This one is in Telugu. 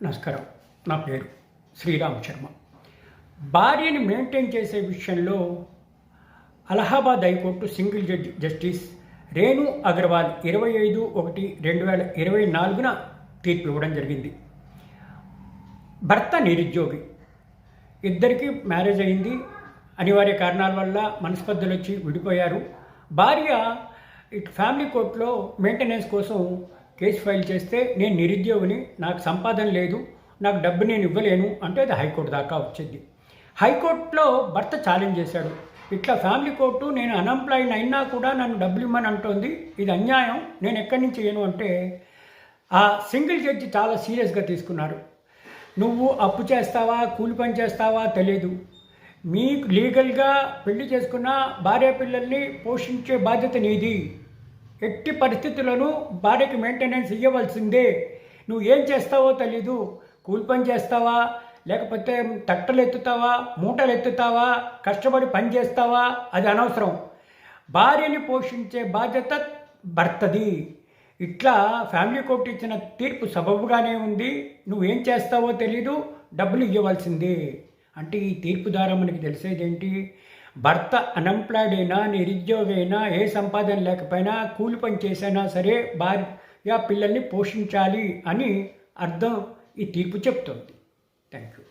నమస్కారం. నా పేరు శ్రీరామ్ శర్మ. భార్యని మెయింటైన్ చేసే విషయంలో Allahabad high court single judge justice Renu Agarwal 25/1/2024 తీర్పు ఇవ్వడం జరిగింది. భర్త నిరుద్యోగి, ఇద్దరికీ మ్యారేజ్ అయింది. అనివార్య కారణాల వల్ల మనస్పర్ధలు వచ్చి విడిపోయారు. భార్య ఇటు ఫ్యామిలీ కోర్టులో మెయింటెనెన్స్ కోసం కేసు ఫైల్ చేస్తే నేను నిరుద్యోగిని, నాకు సంపాదన లేదు, నాకు డబ్బు నేను ఇవ్వలేను అంటే అది హైకోర్టు దాకా వచ్చింది. హైకోర్టులో భర్త ఛాలెంజ్ చేశాడు, ఇట్లా ఫ్యామిలీ కోర్టు నేను అన్ఎంప్లాయిడ్ అయినా కూడా నన్ను డబ్బులు ఇవ్వమని అంటోంది, ఇది అన్యాయం, నేను ఎక్కడి నుంచి చేయను అంటే ఆ సింగిల్ జడ్జి చాలా సీరియస్గా తీసుకున్నారు. నువ్వు అప్పు చేస్తావా కూలి పని చేస్తావా తెలియదు, మీకు లీగల్గా పెళ్లి చేసుకున్న భార్య పిల్లల్ని పోషించే బాధ్యత నీది, ఎట్టి పరిస్థితులను భార్యకి మెయింటెనెన్స్ ఇవ్వవలసిందే, నువ్వు ఏం చేస్తావో తెలీదు, కూలి పని చేస్తావా లేకపోతే తట్టలు ఎత్తుతావా మూటలు ఎత్తుతావా కష్టపడి పని చేస్తావా అది అనవసరం, భార్యని పోషించే బాధ్యత భర్తది. ఇట్లా ఫ్యామిలీ కోర్టు ఇచ్చిన తీర్పు సబబుగానే ఉంది, నువ్వేం చేస్తావో తెలీదు, డబ్బులు ఇవ్వవలసిందే అంటే ఈ తీర్పు ద్వారా మనకి తెలిసేదేంటి, భర్త అన్ఎంప్లాయిడ్ అయినా నిరుద్యోగి అయినా ఏ సంపాదన లేకపోయినా కూలి పని చేసైనా సరే భార్య పిల్లల్ని పోషించాలి అని అర్థం ఈ తీర్పు చెప్తుంది. Thank you.